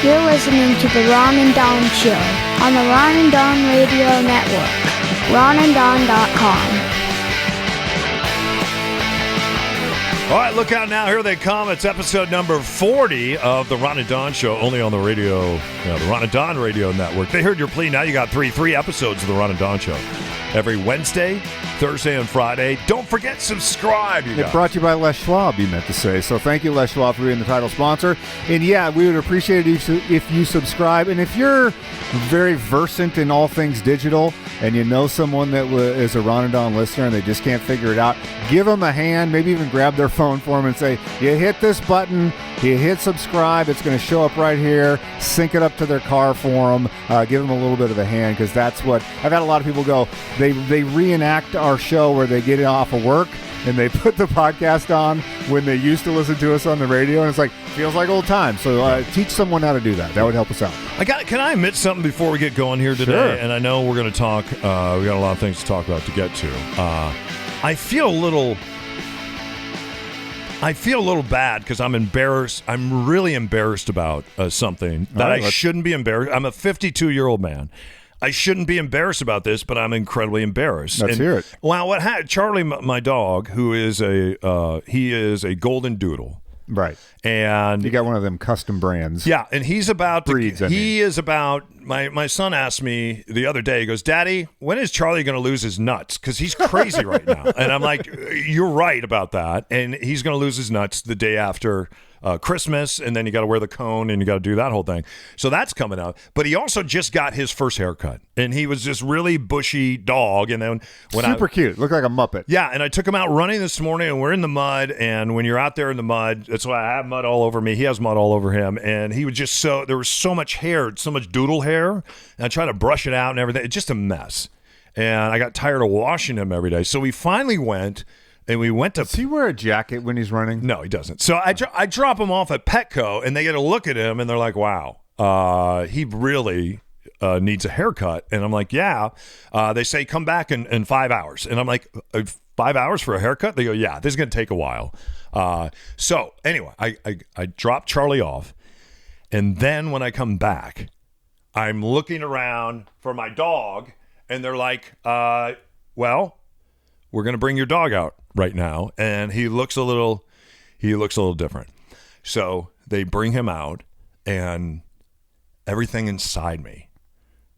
You're listening to the Ron and Don Show on the Ron and Don Radio Network. ronanddon.com. All right, look out now. Here they come. It's episode number 40 of the Ron and Don Show, only on the radio, the Ron and Don Radio Network. They heard your plea. Now you got three episodes of the Ron and Don Show. Every Wednesday, Thursday, and Friday. Don't forget, subscribe, you guys. It's brought to you by Les Schwab, you meant to say. So thank you, Les Schwab, for being the title sponsor. And yeah, we would appreciate it if you subscribe. And if you're very versant in all things digital and you know someone that is a Ron and Don listener and they just can't figure it out, give them a hand, maybe even grab their phone for them and say, you hit this button, you hit subscribe, it's going to show up right here, sync it up to their car for them, give them a little bit of a hand, because that's what, I've had a lot of people go, they reenact our show where they get it off of work and they put the podcast on when they used to listen to us on the radio, and it's like, feels like old times. So teach someone how to do that. That would help us out. Can I admit something before we get going here today? Sure. And I know we're going to talk, we got a lot of things to talk about to get to. I feel a little bad because I'm embarrassed. I'm really embarrassed about something that I shouldn't be embarrassed. I'm a 52-year-old man. I shouldn't be embarrassed about this, but I'm incredibly embarrassed. Let's hear it. Well, Charlie, my dog, who is he is a golden doodle. Right. And you got one of them custom brands. Yeah, and he's about to, breeds, is about, my son asked me the other day, he goes, Daddy, when is Charlie going to lose his nuts? Because he's crazy right now. And I'm like, you're right about that. And he's going to lose his nuts the day after Christmas, and then you got to wear the cone and you got to do that whole thing. So that's coming up. But he also just got his first haircut, and he was this really bushy dog. And then super cute, looked like a Muppet. Yeah, and I took him out running this morning, and we're in the mud. And when you're out there in the mud, that's why I have mud all over me. He has mud all over him, and he was just there was so much hair, so much doodle hair, and I tried to brush it out and everything. It's just a mess. And I got tired of washing him every day, so we finally went. And we went to... Does he wear a jacket when he's running? No, he doesn't. So I drop him off at Petco, and they get a look at him, and they're like, wow, he really needs a haircut. And I'm like, yeah. They say, come back in 5 hours. And I'm like, 5 hours for a haircut? They go, yeah, this is going to take a while. So anyway, I drop Charlie off, and then when I come back, I'm looking around for my dog, and they're like, well, we're going to bring your dog out right now, and he looks a little different. So they bring him out, and everything inside me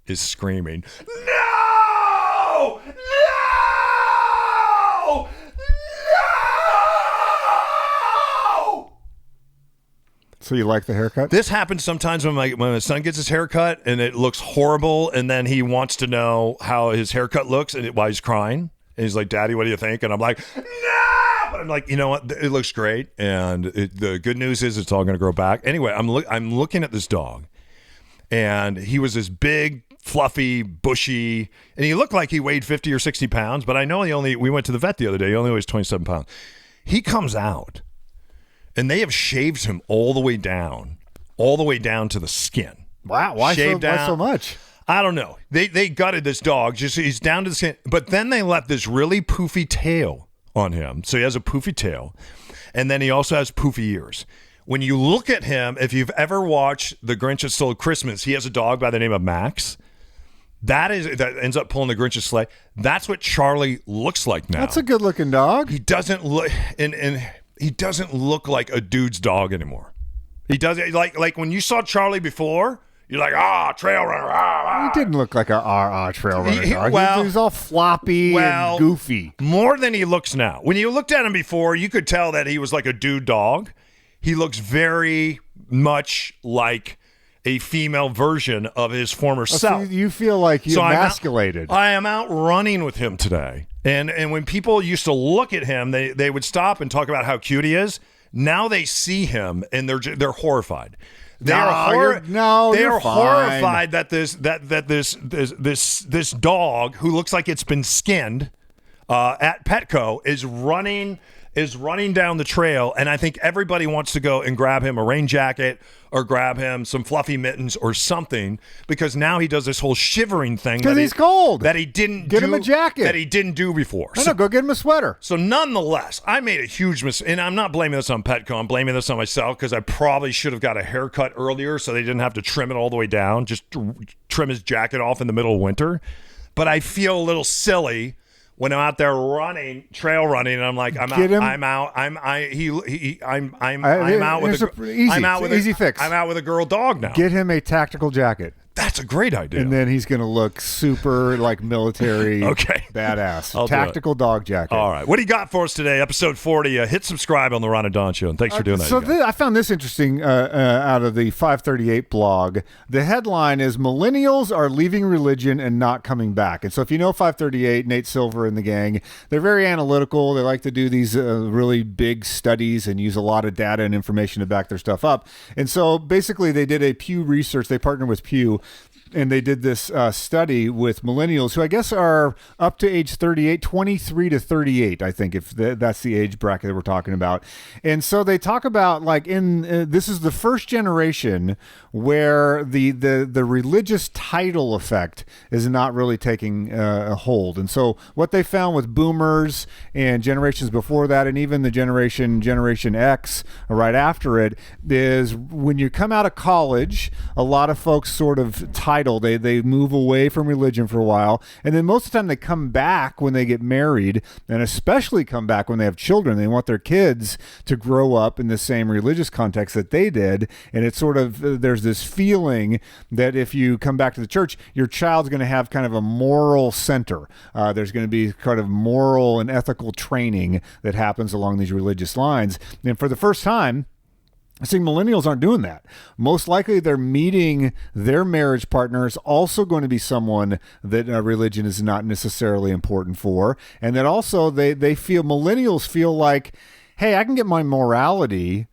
is screaming, no! No! No! So you like the haircut? This happens sometimes when my son gets his haircut, and it looks horrible, and then he wants to know how his haircut looks, and while he's crying. And he's like, Daddy, what do you think? And I'm like, no! But I'm like, you know what? It looks great. And the good news is it's all going to grow back. Anyway, I'm looking at this dog. And he was this big, fluffy, bushy. And he looked like he weighed 50 or 60 pounds. But I know we went to the vet the other day. He only weighs 27 pounds. He comes out. And they have shaved him all the way down to the skin. Wow. Why so much? I don't know. They gutted this dog. He's down to the skin. But then they left this really poofy tail on him. So he has a poofy tail. And then he also has poofy ears. When you look at him, if you've ever watched The Grinch That Stole Christmas, he has a dog by the name of Max. That ends up pulling the Grinch's sleigh. That's what Charlie looks like now. That's a good looking dog. He doesn't look and he doesn't look like a dude's dog anymore. He doesn't like when you saw Charlie before. You're like, trail runner. He didn't look like a trail runner dog. Well, he was all floppy and goofy. More than he looks now. When you looked at him before, you could tell that he was like a dude dog. He looks very much like a female version of his former self. So you feel like he emasculated. I am out running with him today. And when people used to look at him, they would stop and talk about how cute he is. Now they see him and they're horrified. They are horrified that this dog who looks like it's been skinned at Petco is running is running down the trail, and I think everybody wants to go and grab him a rain jacket or grab him some fluffy mittens or something, because now he does this whole shivering thing because he's cold. That he didn't get him a jacket that he didn't do before. No, go get him a sweater. So nonetheless, I made a huge mistake, and I'm not blaming this on Petco. I'm blaming this on myself, because I probably should have got a haircut earlier so they didn't have to trim it all the way down, just trim his jacket off in the middle of winter. But I feel a little silly when I'm out there running, trail running, and I'm like, I'm out with a girl dog now. Get him a tactical jacket. That's a great idea. And then he's going to look super like military okay. badass. Tactical dog jacket. All right. What do you got for us today? Episode 40. Hit subscribe on the Ron and Don Show. And thanks for doing that. So I found this interesting out of the 538 blog. The headline is Millennials are leaving religion and not coming back. And so if you know 538, Nate Silver and the gang, they're very analytical. They like to do these really big studies and use a lot of data and information to back their stuff up. And so basically they did a Pew Research. They partnered with Pew. And they did this study with millennials who I guess are up to age 38, 23 to 38, I think, if that's the age bracket that we're talking about. And so they talk about like this is the first generation where the religious title effect is not really taking a hold. And so what they found with boomers and generations before that, and even the Generation X right after it, is when you come out of college, a lot of folks sort of they move away from religion for a while, and then most of the time they come back when they get married, and especially come back when they have children. They want their kids to grow up in the same religious context that they did, and it's sort of there's this feeling that if you come back to the church, your child's going to have kind of a moral center. There's going to be kind of moral and ethical training that happens along these religious lines, and for the first time, I think millennials aren't doing that. Most likely they're meeting their marriage partner is also going to be someone that religion is not necessarily important for. And that also millennials feel like, hey, I can get my morality,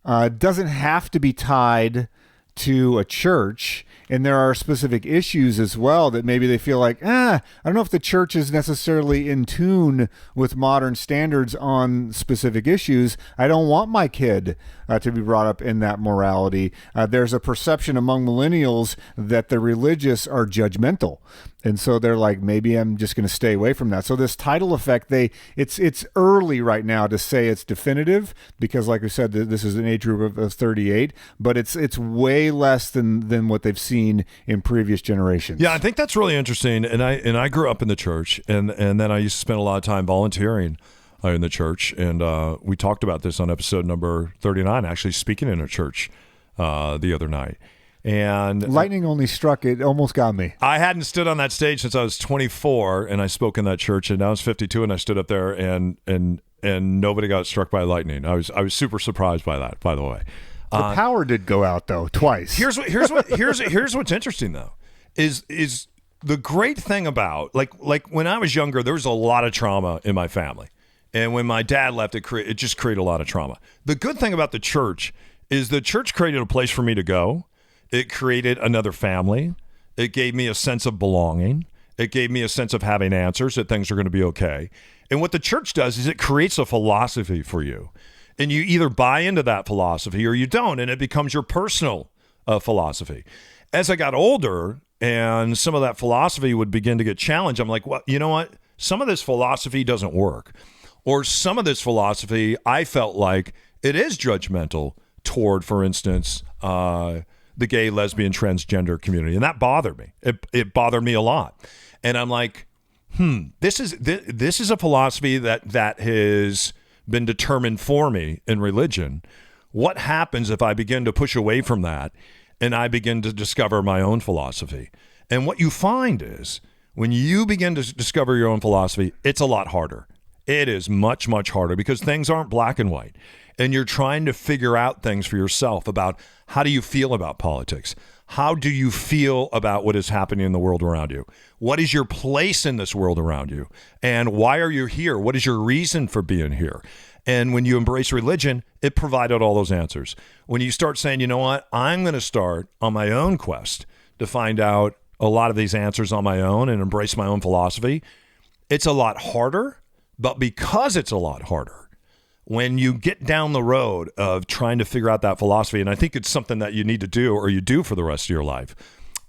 doesn't have to be tied to a church. And there are specific issues as well that maybe they feel like, I don't know if the church is necessarily in tune with modern standards on specific issues. I don't want my kid to be brought up in that morality. There's a perception among millennials that the religious are judgmental. And so they're like, maybe I'm just going to stay away from that. So this title effect, it's early right now to say it's definitive, because like we said, this is an age group of 38, but it's way less than what they've seen in previous generations. Yeah, I think that's really interesting. And I grew up in the church, and then I used to spend a lot of time volunteering in the church. And we talked about this on episode number 39, actually speaking in a church the other night. And lightning only struck, it almost got me. I hadn't stood on that stage since I was 24, and I spoke in that church, and now I was 52, and I stood up there, and nobody got struck by lightning. I was super surprised by that, by the way. The power did go out though twice. Here's what's interesting though, is the great thing about like when I was younger, there was a lot of trauma in my family, and when my dad left, it just created a lot of trauma. The good thing about the church is the church created a place for me to go. It created another family. It gave me a sense of belonging. It gave me a sense of having answers, that things are going to be okay. And what the church does is it creates a philosophy for you. And you either buy into that philosophy or you don't, and it becomes your personal philosophy. As I got older and some of that philosophy would begin to get challenged, I'm like, well, you know what? Some of this philosophy doesn't work. Or some of this philosophy, I felt like it is judgmental toward, for instance, the gay, lesbian, transgender community. And that bothered me. It bothered me a lot. And I'm like, this is a philosophy that has been determined for me in religion. What happens if I begin to push away from that and I begin to discover my own philosophy? And what you find is when you begin to discover your own philosophy, it's a lot harder. It is much, much harder because things aren't black and white. And you're trying to figure out things for yourself about how do you feel about politics? How do you feel about what is happening in the world around you? What is your place in this world around you? And why are you here? What is your reason for being here? And when you embrace religion, it provided all those answers. When you start saying, you know what, I'm going to start on my own quest to find out a lot of these answers on my own and embrace my own philosophy, it's a lot harder. But because it's a lot harder, when you get down the road of trying to figure out that philosophy, and I think it's something that you need to do or you do for the rest of your life,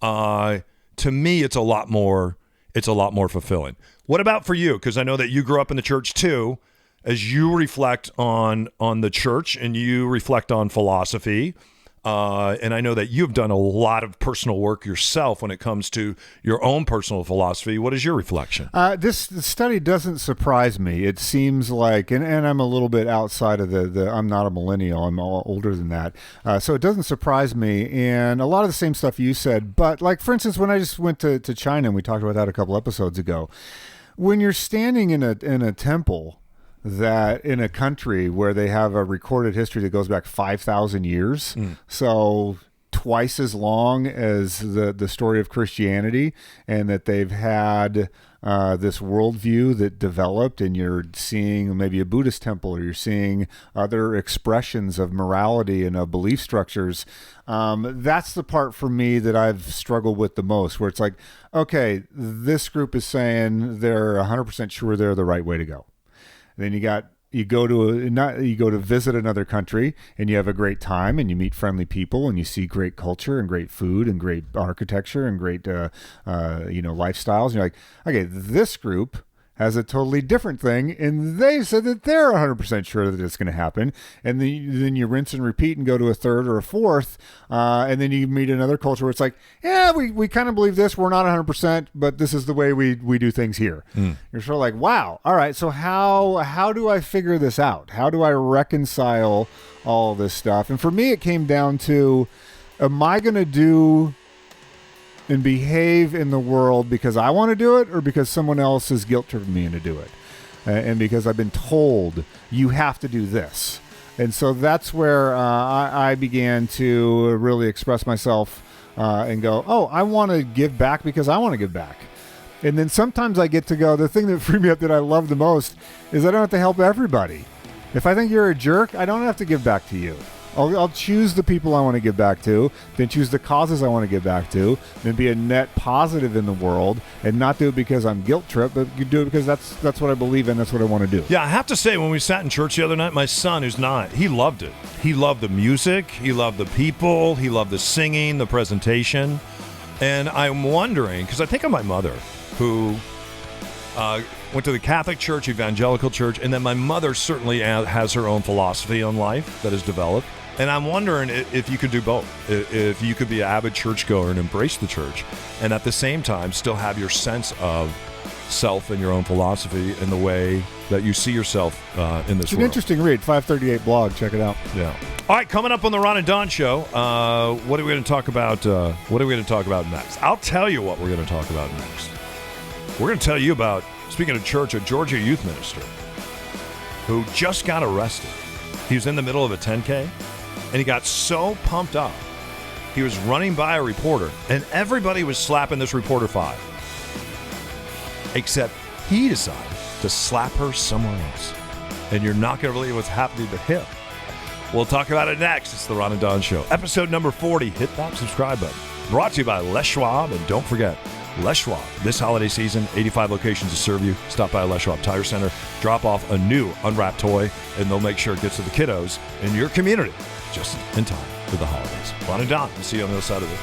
to me, it's a lot more fulfilling. What about for you? Because I know that you grew up in the church too. As you reflect on the church and you reflect on philosophy, and I know that you've done a lot of personal work yourself when it comes to your own personal philosophy. What is your reflection? This study doesn't surprise me. It seems like, and I'm a little bit outside of the I'm not a millennial. I'm all older than that. So it doesn't surprise me. And a lot of the same stuff you said. But like, for instance, when I just went to China, and we talked about that a couple episodes ago, when you're standing in a temple that in a country where they have a recorded history that goes back 5,000 years, so twice as long as the story of Christianity, and that they've had this worldview that developed, and you're seeing maybe a Buddhist temple, or you're seeing other expressions of morality and of belief structures. That's the part for me that I've struggled with the most, where it's like, okay, this group is saying they're 100% sure they're the right way to go. Then you go to visit another country, and you have a great time, and you meet friendly people, and you see great culture and great food and great architecture and great lifestyles. And you're like, okay, this group has a totally different thing, and they said that they're 100% sure that it's going to happen. And then you rinse and repeat and go to a third or a fourth, and then you meet another culture where it's like, yeah, we kind of believe this. We're not 100%, but this is the way we do things here. You're sort of like, wow, all right, so how do I figure this out? How do I reconcile all this stuff? And for me, it came down to, am I going to do and behave in the world because I want to do it, or because someone else is guilt-tripping me into do it, and because I've been told you have to do this? And so that's where I began to really express myself and go, oh, I want to give back because I want to give back. And then sometimes I get to go, the thing that freed me up that I love the most is I don't have to help everybody. If I think you're a jerk, I don't have to give back to you. I'll choose the people I want to give back to, then choose the causes I want to give back to, then be a net positive in the world, and not do it because I'm guilt-tripped, but you do it because that's what I believe in, that's what I want to do. Yeah, I have to say, when we sat in church the other night, my son, who's not, he loved it. He loved the music, he loved the people, he loved the singing, the presentation. And I'm wondering, because I think of my mother, who went to the Catholic Church, evangelical church, and then my mother certainly has her own philosophy on life that has developed. And I'm wondering if you could do both, if you could be an avid churchgoer and embrace the church, and at the same time still have your sense of self and your own philosophy in the way that you see yourself in this world. It's an interesting read, 538 blog. Check it out. Yeah. All right, coming up on the Ron and Don Show, what are we going to talk about? What are we going to talk about next? I'll tell you what we're going to talk about next. We're going to tell you about, speaking of church, a Georgia youth minister who just got arrested. He was in the middle of a 10K, and he got so pumped up. He was running by a reporter, and everybody was slapping this reporter 5. Except he decided to slap her somewhere else. And you're not going to believe what's happening to him. We'll talk about it next. It's the Ron and Don Show. Episode number 40. Hit that subscribe button. Brought to you by Les Schwab. And don't forget, Les Schwab, this holiday season, 85 locations to serve you. Stop by Les Schwab Tire Center. Drop off a new unwrapped toy, and they'll make sure it gets to the kiddos in your community just in time for the holidays. Ron and Don, we'll see you on the other side of it.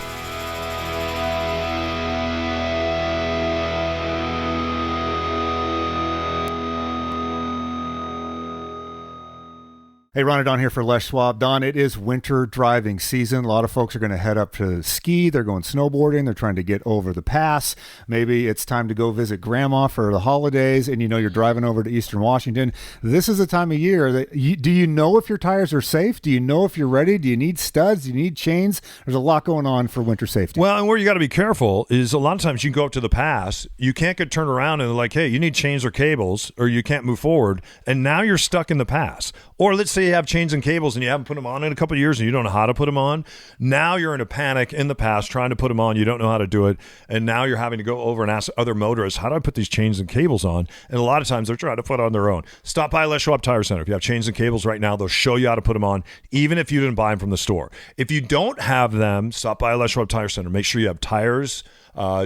Hey, Ron and Don here for Les Schwab. Don, it is winter driving season. A lot of folks are going to head up to ski. They're going snowboarding. They're trying to get over the pass. Maybe it's time to go visit grandma for the holidays, and you know you're driving over to Eastern Washington. This is the time of year that do you know if your tires are safe? Do you know if you're ready? Do you need studs? Do you need chains? There's a lot going on for winter safety. Well, and where you got to be careful is a lot of times you can go up to the pass. You can't get turned around and they're like, hey, you need chains or cables, or you can't move forward. And now you're stuck in the pass. Or let's say you have chains and cables and you haven't put them on in a couple of years and you don't know how to put them on. Now you're in a panic in the past trying to put them on. You don't know how to do it. And now you're having to go over and ask other motorists, how do I put these chains and cables on? And a lot of times they're trying to put it on their own. Stop by Les Schwab Tire Center. If you have chains and cables right now, they'll show you how to put them on, even if you didn't buy them from the store. If you don't have them, stop by Les Schwab Tire Center. Make sure you have tires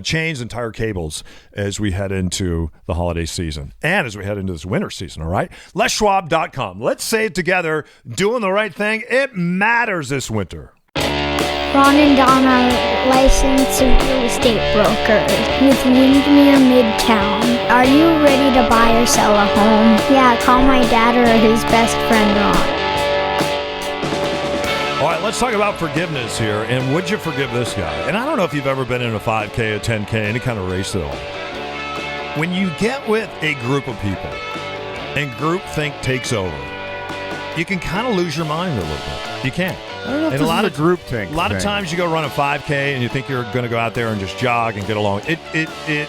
chains and tire cables as we head into the holiday season and as we head into this winter season, all right? LesSchwab.com. Let's say it together. Doing the right thing. It matters this winter. Ron and Don are licensed real estate brokers with Windermere Midtown. Are you ready to buy or sell a home? Yeah, call my dad or his best friend Ron. All right, let's talk about forgiveness here. And would you forgive this guy? And I don't know if you've ever been in a 5K, a 10K, any kind of race at all. When you get with a group of people and groupthink takes over, you can kind of lose your mind a little bit. You can. I don't know if and this is a group thing. A lot of times you go run a 5K and you think you're going to go out there and just jog and get along. It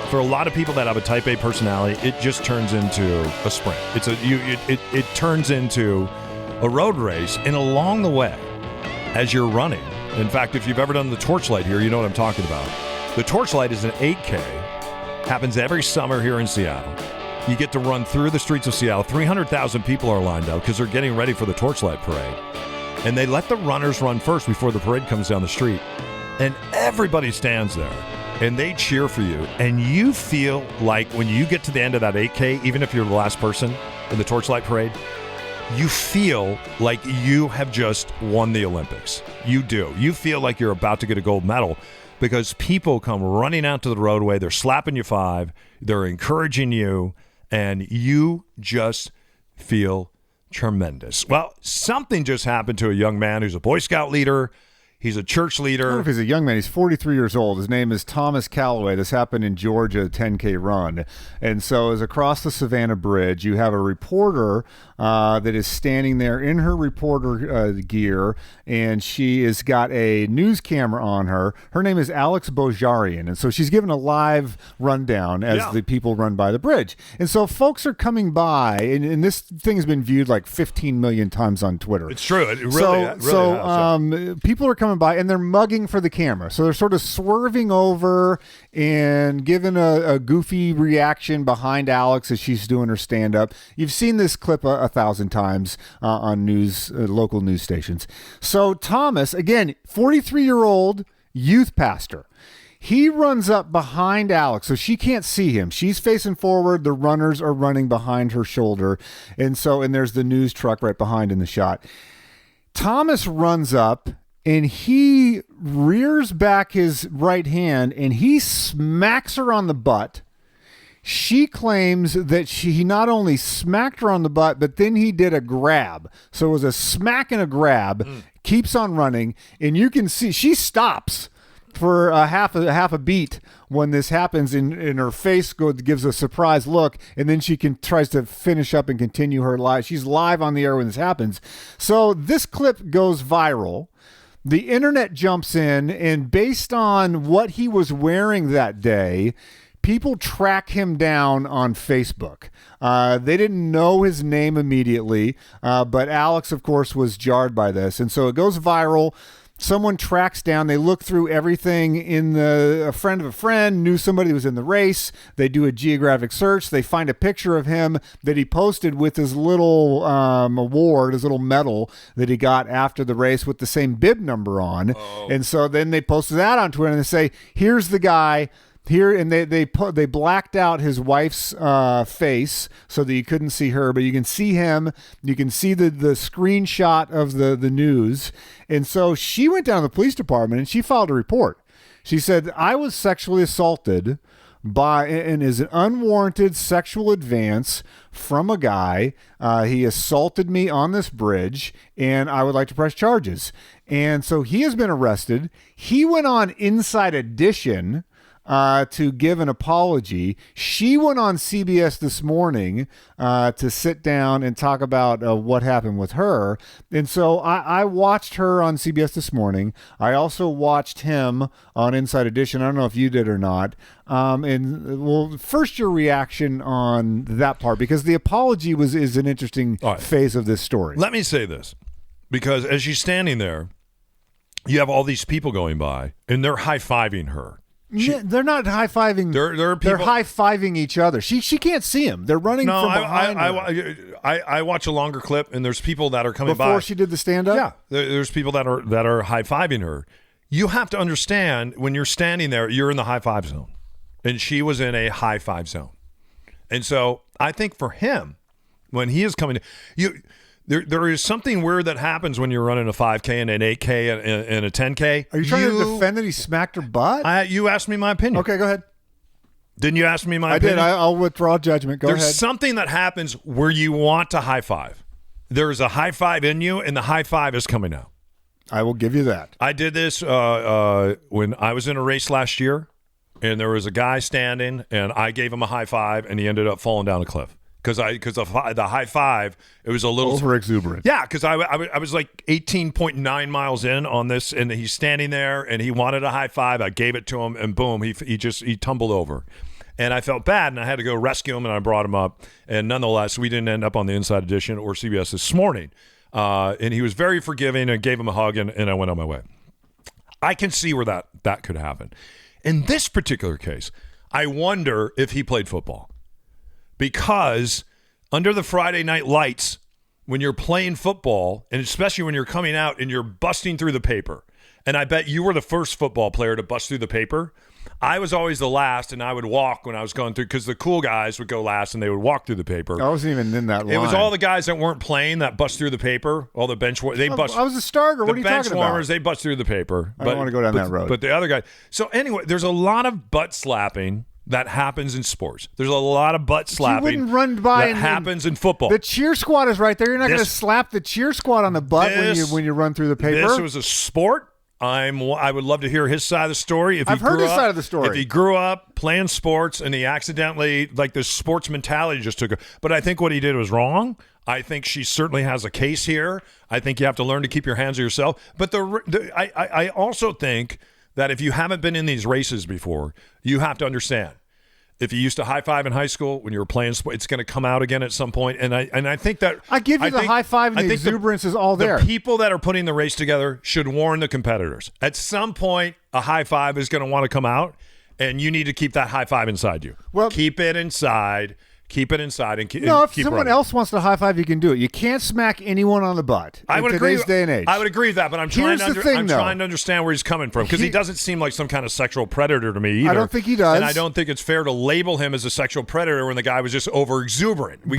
for a lot of people that have a type A personality, it just turns into a sprint. It turns into a road race, and along the way, as you're running, in fact, if you've ever done the Torchlight here, you know what I'm talking about. The Torchlight is an 8K, happens every summer here in Seattle. You get to run through the streets of Seattle. 300,000 people are lined up because they're getting ready for the Torchlight Parade. And they let the runners run first before the parade comes down the street. And everybody stands there, and they cheer for you. And you feel like when you get to the end of that 8K, even if you're the last person in the Torchlight Parade, you feel like you have just won the Olympics. You do. You feel like you're about to get a gold medal because people come running out to the roadway. They're slapping you 5. They're encouraging you, and you just feel tremendous. Well, something just happened to a young man who's a Boy Scout leader. He's a church leader. I don't know if he's a young man. He's 43 years old. His name is Thomas Calloway. This happened in Georgia, a 10K run. And so as across the Savannah Bridge, you have a reporter that is standing there in her reporter gear, and she has got a news camera on her. Her name is Alex Bojarian, and so she's giving a live rundown as the people run by the bridge. And so folks are coming by, and this thing has been viewed like 15 million times on Twitter. It's true. It really has. People are coming by, and they're mugging for the camera. So they're sort of swerving over and giving a goofy reaction behind Alex as she's doing her stand-up. You've seen this clip a 1,000 times on local news stations. So Thomas, again, 43-year-old youth pastor. He runs up behind Alex, so she can't see him. She's facing forward. The runners are running behind her shoulder. And there's the news truck right behind in the shot. Thomas runs up, and he rears back his right hand, and he smacks her on the butt. She claims that he not only smacked her on the butt, but then he did a grab. So it was a smack and a grab, keeps on running, and you can see she stops for half a beat when this happens, and her face gives a surprised look, and then she tries to finish up and continue her live. She's live on the air when this happens. So this clip goes viral. The internet jumps in, and based on what he was wearing that day, people track him down on Facebook. They didn't know his name immediately, but Alex, of course, was jarred by this. And so it goes viral. Someone tracks down, they look through everything a friend of a friend knew somebody was in the race. They do a geographic search. They find a picture of him that he posted with his little award, his little medal that he got after the race with the same bib number on. Oh. And so then they posted that on Twitter, and they say, here's the guy here, and they blacked out his wife's face so that you couldn't see her, but you can see him. You can see the screenshot of the news. And so she went down to the police department and she filed a report. She said, I was sexually assaulted and is an unwarranted sexual advance from a guy. He assaulted me on this bridge, and I would like to press charges. And so he has been arrested. He went on Inside Edition to give an apology. She went on CBS this morning to sit down and talk about what happened with her. And so I watched her on CBS this morning. I also watched him on Inside Edition. I don't know if you did or not. First your reaction on that part, because the apology is an interesting phase of this story. Let me say this, because as she's standing there, you have all these people going by, and they're high-fiving her. They're not high-fiving. They're high-fiving each other. She can't see him. They're running from behind her. I watch a longer clip, and there's people that are coming by. Before she did the stand-up? Yeah. There's people that are high-fiving her. you have to understand when you're standing there, you're in the high five zone. And she was in a high five zone. And so I think for him, when he is coming, there is something weird that happens when you're running a 5K and an 8K and a 10K. Are you trying to defend that he smacked her butt? You asked me my opinion. Okay, go ahead. Didn't you ask me my opinion? I did. I'll withdraw judgment. Go ahead. There's something that happens where you want to high five. There's a high five in you, and the high five is coming out. I will give you that. I did this when I was in a race last year, and there was a guy standing, and I gave him a high five, and he ended up falling down a cliff. Because the high five, it was a little over exuberant. Yeah, because I was like 18.9 miles in on this, and he's standing there, and he wanted a high five. I gave it to him, and boom, he tumbled over, and I felt bad, and I had to go rescue him, and I brought him up, and nonetheless, we didn't end up on the Inside Edition or CBS this morning, and he was very forgiving, and gave him a hug, and I went on my way. I can see where that could happen. In this particular case, I wonder if he played football. Because under the Friday night lights, when you're playing football, and especially when you're coming out and you're busting through the paper, and I bet you were the first football player to bust through the paper. I was always the last, and I would walk when I was going through, because the cool guys would go last, and they would walk through the paper. I wasn't even in that line. It was all the guys that weren't playing that bust through the paper. All the bench warmers. I was a starter. What are you talking about? The bench warmers, they bust through the paper. I don't want to go down that road. But the other guy. So anyway, there's a lot of butt slapping that happens in sports. There's a lot of butt slapping you wouldn't run by that happens in football. The cheer squad is right there. You're not going to slap the cheer squad on the butt when you run through the paper. This was a sport. I would love to hear his side of the story. I've heard his side of the story. If he grew up playing sports and he accidentally, like, the sports mentality just took. But I think what he did was wrong. I think she certainly has a case here. I think you have to learn to keep your hands to yourself. But I also think that if you haven't been in these races before, you have to understand. If you used to high five in high school when you were playing sport, it's going to come out again at some point. And I think that I give you the high five, and the exuberance is all there. The people that are putting the race together should warn the competitors. At some point, a high five is going to want to come out, and you need to keep that high five inside you. Well, keep it inside. Keep it inside and keep if someone else wants to high five, you can do it. You can't smack anyone on the butt in today's day and age. I would agree with that, but I'm trying to understand where he's coming from, because he doesn't seem like some kind of sexual predator to me either. I don't think he does. And I don't think it's fair to label him as a sexual predator when the guy was just over exuberant. I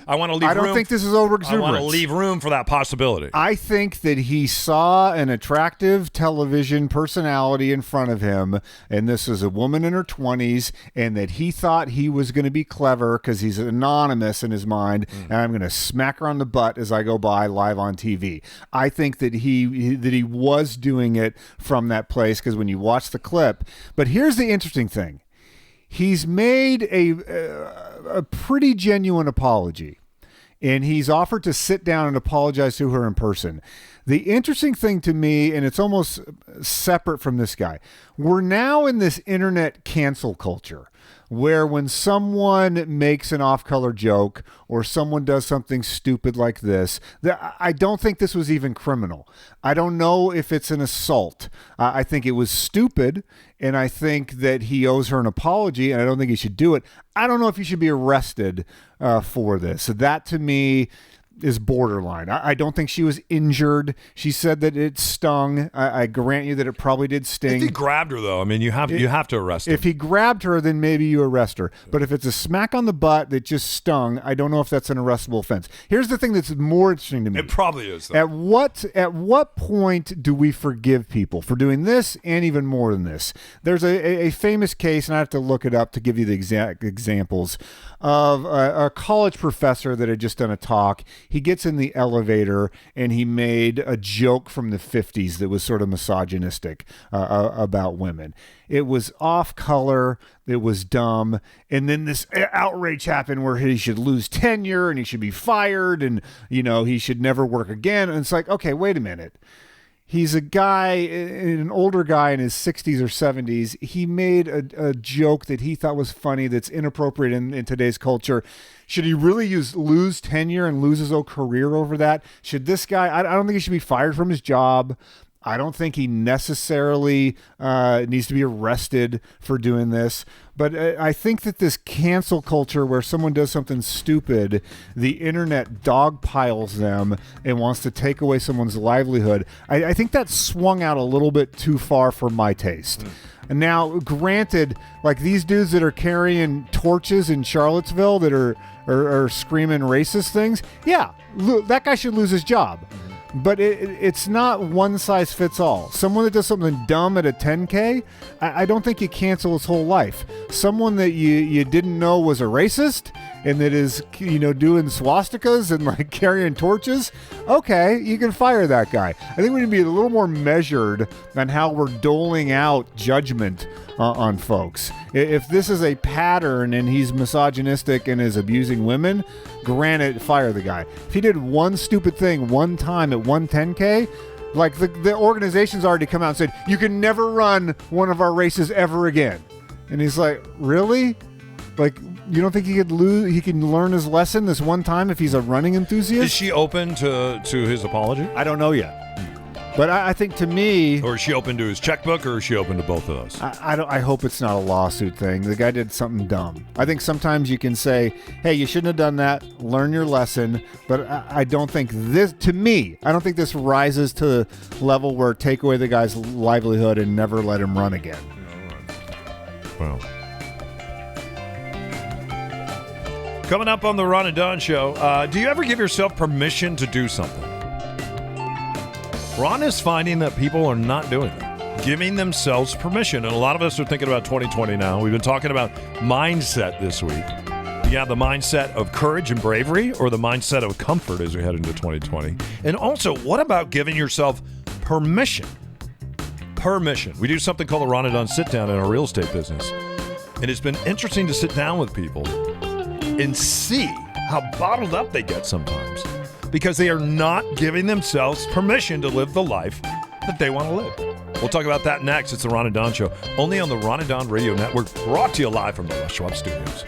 don't think this is over exuberant. I want to leave room for that possibility. I think that he saw an attractive television personality in front of him, and this is a woman in her 20s, and that he thought he was going to be clever because he's anonymous in his mind, and I'm going to smack her on the butt as I go by live on TV. I think that he was doing it from that place, because when you watch the clip. But here's the interesting thing. He's made a pretty genuine apology, and he's offered to sit down and apologize to her in person. The interesting thing to me, and it's almost separate from this guy, we're now in this internet cancel culture, where when someone makes an off-color joke or someone does something stupid like this, I don't think this was even criminal. I don't know if it's an assault. I think it was stupid, and I think that he owes her an apology, and I don't think he should do it. I don't know if he should be arrested for this. So that, to me, is borderline. I don't think she was injured. She said that it stung. I grant you that it probably did sting. If he grabbed her, though, I mean, you have to arrest him. If he grabbed her, then maybe you arrest her. But if it's a smack on the butt that just stung, I don't know if that's an arrestable offense. Here's the thing that's more interesting to me. It probably is, though. At what point do we forgive people for doing this and even more than this? There's a famous case, and I have to look it up to give you the exact examples, of a college professor that had just done a talk. He gets in the elevator, and he made a joke from the 50s that was sort of misogynistic about women. It was off color. It was dumb. And then this outrage happened where he should lose tenure and he should be fired, and, he should never work again. And it's like, okay, wait a minute. He's a guy, an older guy in his 60s or 70s. He made a joke that he thought was funny that's inappropriate in today's culture. Should he really lose tenure and lose his whole career over that? Should this guy, I don't think he should be fired from his job. I don't think he necessarily needs to be arrested for doing this. But I think that this cancel culture where someone does something stupid, the internet dogpiles them and wants to take away someone's livelihood. I think that swung out a little bit too far for my taste. And now, granted, like these dudes that are carrying torches in Charlottesville that are screaming racist things, yeah, that guy should lose his job. But it's not one size fits all. Someone that does something dumb at a 10K, I don't think you cancel his whole life. Someone that you didn't know was a racist and that is, doing swastikas and like carrying torches, okay, you can fire that guy. I think we need to be a little more measured on how we're doling out judgment on folks. If this is a pattern and he's misogynistic and is abusing women, granted, fire the guy. If he did one stupid thing one time at 10K, like the organization's already come out and said, you can never run one of our races ever again. And he's like, really? Like, you don't think he can learn his lesson this one time if he's a running enthusiast? Is she open to his apology? I don't know yet. But I think to me... Or is she open to his checkbook, or is she open to both of those? I hope it's not a lawsuit thing. The guy did something dumb. I think sometimes you can say, hey, you shouldn't have done that. Learn your lesson. But I don't think this, to me, I don't think this rises to the level where take away the guy's livelihood and never let him run again. Well... Coming up on the Ron and Don Show, do you ever give yourself permission to do something? Ron is finding that people are not doing it, giving themselves permission. And a lot of us are thinking about 2020 now. We've been talking about mindset this week. You have the mindset of courage and bravery, or the mindset of comfort as we head into 2020. And also, what about giving yourself permission? Permission. We do something called a Ron and Don sit down in our real estate business. And it's been interesting to sit down with people and see how bottled up they get sometimes, because they are not giving themselves permission to live the life that they want to live. We'll talk about that next. It's the Ron and Don Show, only on the Ron and Don Radio Network, brought to you live from the Les Schwab Studios.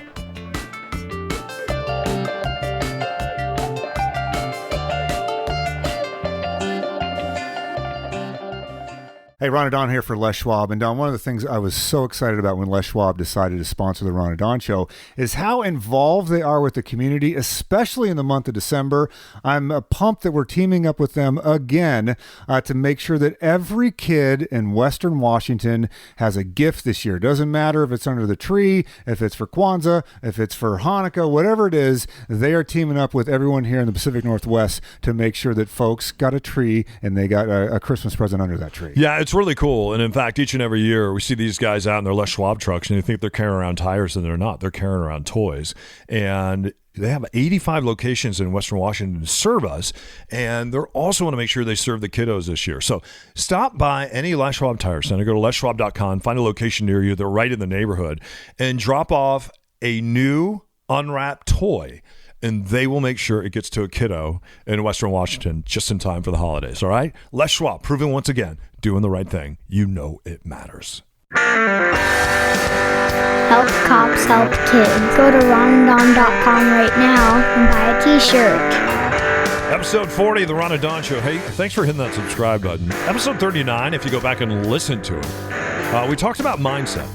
Hey, Ron and Don here for Les Schwab. And Don, one of the things I was so excited about when Les Schwab decided to sponsor the Ron and Don Show is how involved they are with the community, especially in the month of December. I'm pumped that we're teaming up with them again to make sure that every kid in Western Washington has a gift this year. Doesn't matter if it's under the tree, if it's for Kwanzaa, if it's for Hanukkah, whatever it is, they are teaming up with everyone here in the Pacific Northwest to make sure that folks got a tree and they got a Christmas present under that tree. Yeah, it's really cool. And in fact, each and every year we see these guys out in their Les Schwab trucks, and you think they're carrying around tires, and they're not. They're carrying around toys. And they have 85 locations in Western Washington to serve us, and they're also want to make sure they serve the kiddos this year. So stop by any Les Schwab Tire Center. Go to leschwab.com, find a location near you. They're right in the neighborhood, and drop off a new unwrapped toy, and they will make sure it gets to a kiddo in Western Washington just in time for the holidays, all right? Les Schwab, proving once again, doing the right thing. You know it matters. Help cops help kids. Go to ronandon.com right now and buy a t-shirt. Episode 40 of the Ron and Don Show. Hey, thanks for hitting that subscribe button. Episode 39, if you go back and listen to it, we talked about mindset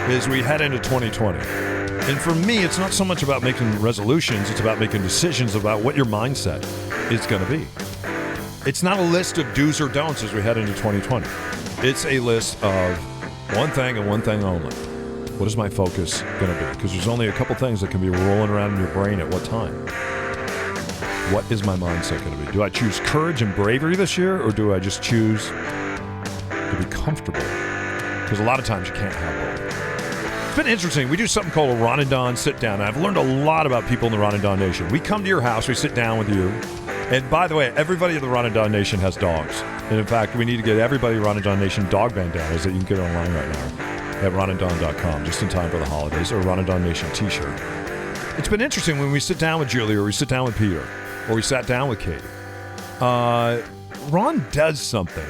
as we head into 2020. And for me, it's not so much about making resolutions, it's about making decisions about what your mindset is going to be. It's not a list of do's or don'ts as we head into 2020. It's a list of one thing and one thing only. What is my focus going to be? Because there's only a couple things that can be rolling around in your brain at what time. What is my mindset going to be? Do I choose courage and bravery this year, or do I just choose to be comfortable? Because a lot of times you can't have both. It's been interesting. We do something called a Ron and Don sit down. I've learned a lot about people in the Ron and Don Nation. We come to your house, we sit down with you. And by the way, everybody in the Ron and Don Nation has dogs. And in fact, we need to get everybody Ron and Don Nation dog bandanas that you can get online right now at ronanddon.com, just in time for the holidays, or Ron and Don Nation t-shirt. It's been interesting when we sit down with Julie, or we sit down with Peter, or we sat down with Katie. Ron does something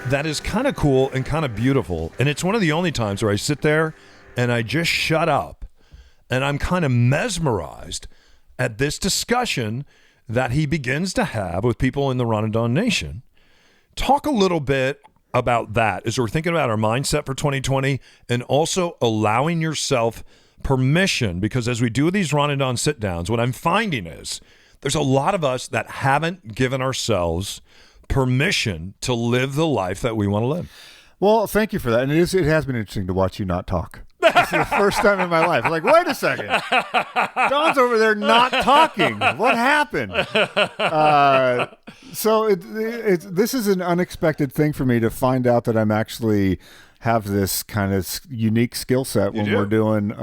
that is kind of cool and kind of beautiful. And it's one of the only times where I sit there and I just shut up and I'm kind of mesmerized at this discussion that he begins to have with people in the Ron and Don Nation Talk a little bit about that as we're thinking about our mindset for 2020 and also allowing yourself permission, because as we do these Ron and Don sit downs, what I'm finding is there's a lot of us that haven't given ourselves permission to live the life that we want to live. Well, thank you for that. And it has been interesting to watch you not talk. It's the first time in my life. I'm like, wait a second. Don's over there not talking. What happened? So this is an unexpected thing for me to find out that I'm actually have this kind of unique skill set when we're doing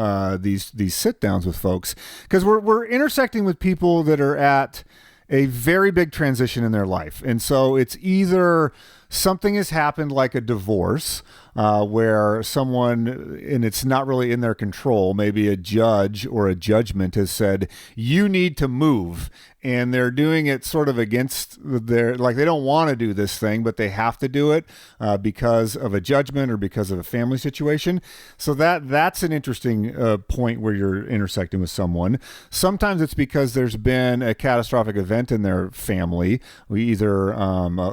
these sit downs with folks, because we're intersecting with people that are at a very big transition in their life. And so it's either something has happened like a divorce, where someone, and it's not really in their control, maybe a judge or a judgment has said, you need to move. And they're doing it sort of against their, like they don't want to do this thing, but they have to do it because of a judgment or because of a family situation. So that's an interesting point where you're intersecting with someone. Sometimes it's because there's been a catastrophic event in their family. We either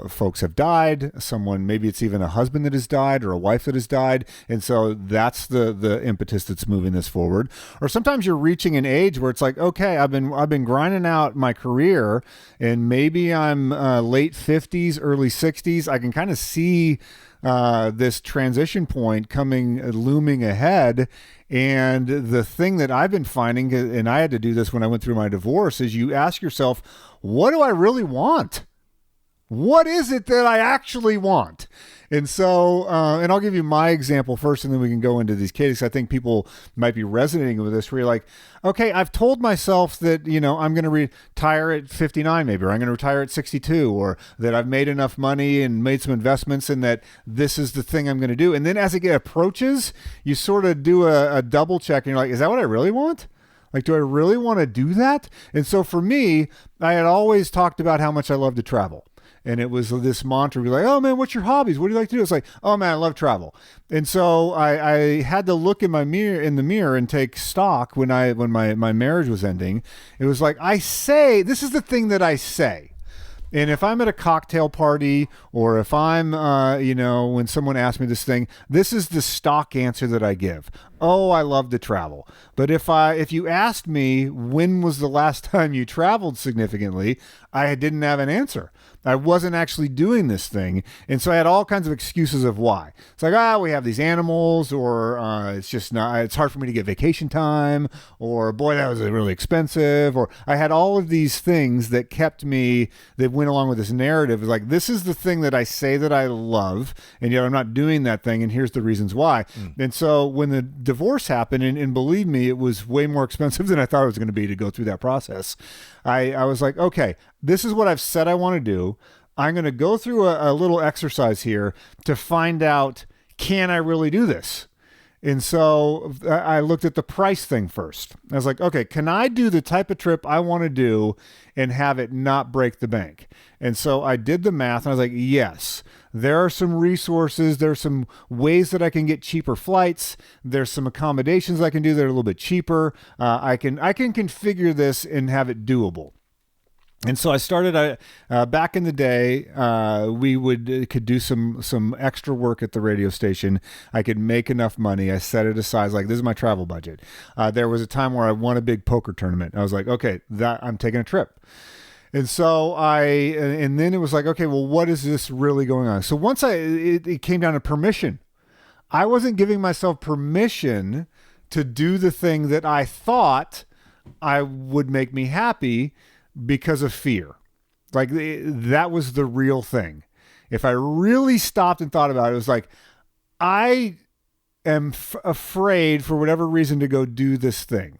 folks have died, someone, maybe it's even a husband that has died or a wife that has died. And so that's the impetus that's moving this forward. Or sometimes you're reaching an age where it's like, okay, I've been grinding out my career, and maybe I'm late 50s, early 60s. I can kind of see this transition point looming ahead. And the thing that I've been finding, and I had to do this when I went through my divorce, is you ask yourself, what do I really want? What is it that I actually want? And so, and I'll give you my example first, and then we can go into these cases. I think people might be resonating with this, where you're like, okay, I've told myself that, I'm going to retire at 59 maybe, or I'm going to retire at 62, or that I've made enough money and made some investments and that this is the thing I'm going to do. And then as it approaches, you sort of do a double check and you're like, is that what I really want? Like, do I really want to do that? And so for me, I had always talked about how much I love to travel. And it was this mantra, be like, oh man, what's your hobbies? What do you like to do? It's like, oh man, I love travel. And so I had to look in the mirror and take stock when my marriage was ending. It was like, this is the thing that I say. And if I'm at a cocktail party, or if I'm, when someone asks me this thing, this is the stock answer that I give. Oh, I love to travel. But if you asked me when was the last time you traveled significantly, I didn't have an answer. I wasn't actually doing this thing. And so I had all kinds of excuses of why. It's like, we have these animals, or it's hard for me to get vacation time, or boy, that was really expensive. Or I had all of these things that went along with this narrative. It's like, this is the thing that I say that I love, and yet I'm not doing that thing. And here's the reasons why. And so when the divorce happened, and believe me, it was way more expensive than I thought it was going to be to go through that process. I was like, okay, this is what I've said I want to do. I'm going to go through a little exercise here to find out, can I really do this? And so I looked at the price thing first. I was like, okay, can I do the type of trip I want to do and have it not break the bank? And so I did the math, and I was like, yes, there are some resources. There's some ways that I can get cheaper flights. There's some accommodations I can do that are a little bit cheaper. I can configure this and have it doable. And so I started, back in the day, we could do some extra work at the radio station. I could make enough money. I set it aside. Like, this is my travel budget. There was a time where I won a big poker tournament. I was like, okay, I'm taking a trip. And so and then it was like, okay, well, what is this really going on? So once it came down to permission. I wasn't giving myself permission to do the thing that I thought I would make me happy, because of fear. Like, that was the real thing. If I really stopped and thought about it, it was like, I am afraid for whatever reason to go do this thing.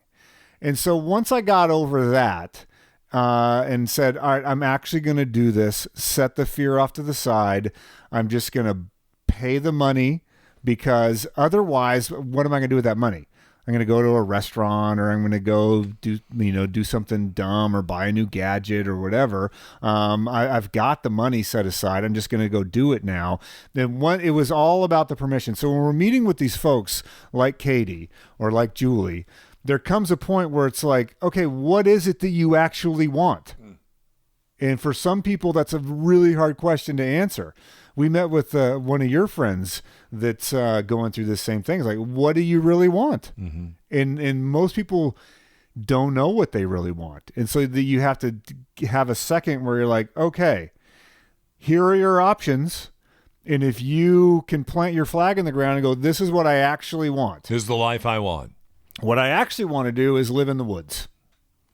And so once I got over that, and said, all right, I'm actually going to do this, set the fear off to the side. I'm just going to pay the money, because otherwise, what am I going to do with that money? I'm going to go to a restaurant, or I'm going to go do something dumb, or buy a new gadget or whatever. I've got the money set aside. I'm just going to go do it now. Then it was all about the permission. So when we're meeting with these folks like Katie or like Julie, there comes a point where it's like, okay, what is it that you actually want? And for some people, that's a really hard question to answer. We met with one of your friends that's going through the same thing. It's like, what do you really want? Mm-hmm. And most people don't know what they really want. And so you have to have a second where you're like, okay, here are your options. And if you can plant your flag in the ground and go, this is what I actually want. This is the life I want. What I actually want to do is live in the woods.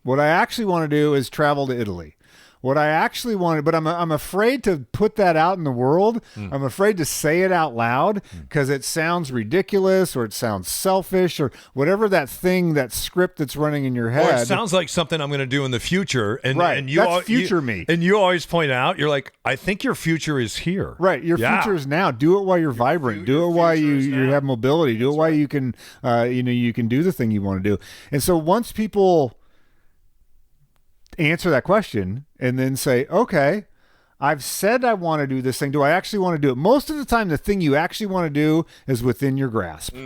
What I actually want to do is travel to Italy. What I actually wanted, but I'm afraid to put that out in the world. I'm afraid to say it out loud because it sounds ridiculous or it sounds selfish or whatever that thing, that script that's running in your head. Or it sounds like something I'm going to do in the future. And, right. And that's future me. And you always point out, you're like, I think your future is here. Right. Your future is now. Do it while you're vibrant. Do it while you have mobility. Do it while you can, you can do the thing you want to do. And so once people answer that question and then say, okay, I've said I want to do this thing. Do I actually want to do it? Most of the time, the thing you actually want to do is within your grasp.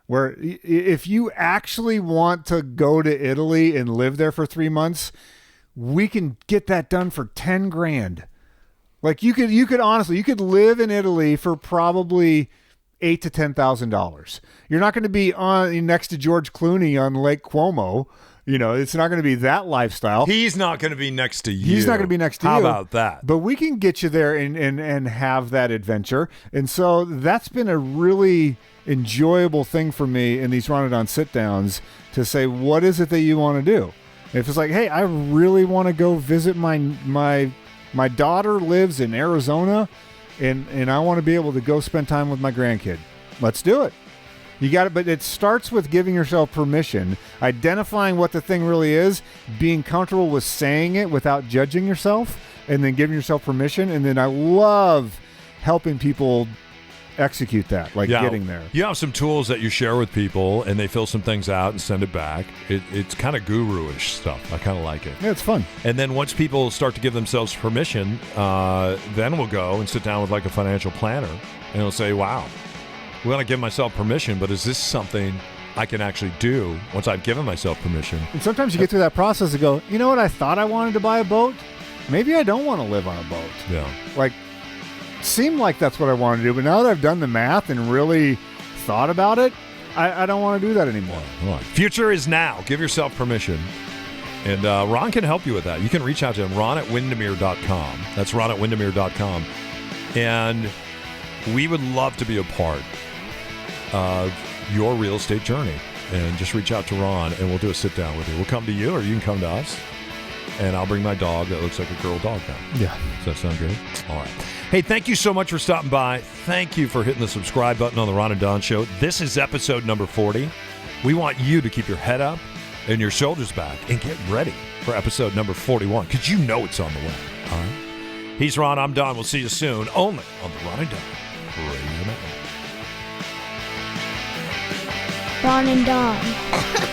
Where if you actually want to go to Italy and live there for 3 months, we can get that done for 10 grand. Like you could honestly, you could live in Italy for probably $8,000 to $10,000. You're not going to be on next to George Clooney on Lake Como. It's not going to be that lifestyle. He's not going to be next to you. He's not going to be next to you. How about that? But we can get you there and have that adventure. And so that's been a really enjoyable thing for me in these Ronadon sit-downs to say, what is it that you want to do? If it's like, hey, I really want to go visit my daughter lives in Arizona, and I want to be able to go spend time with my grandkid. Let's do it. You got it, but it starts with giving yourself permission, identifying what the thing really is, being comfortable with saying it without judging yourself, and then giving yourself permission. And then I love helping people execute that, getting there. You have some tools that you share with people, and they fill some things out and send it back. It's kind of guru-ish stuff. I kind of like it. Yeah, it's fun. And then once people start to give themselves permission, then we'll go and sit down with like a financial planner, and it'll say, wow, we want to give myself permission, but is this something I can actually do once I've given myself permission? And sometimes you get through that process and go, you know what, I thought I wanted to buy a boat. Maybe I don't want to live on a boat. Yeah. Seemed like that's what I want to do, but now that I've done the math and really thought about it, I don't want to do that anymore. Right. Future is now. Give yourself permission. And Ron can help you with that. You can reach out to him, ron@windermere.com. That's ron@windermere.com. And we would love to be a part of your real estate journey. And just reach out to Ron, and we'll do a sit-down with you. We'll come to you, or you can come to us. And I'll bring my dog that looks like a girl dog now. Yeah. Does that sound good? All right. Hey, thank you so much for stopping by. Thank you for hitting the subscribe button on the Ron and Don Show. This is episode number 40. We want you to keep your head up and your shoulders back and get ready for episode number 41, because you know it's on the way. All right. He's Ron. I'm Don. We'll see you soon, only on the Ron and Don Radio Network. Ron and Don.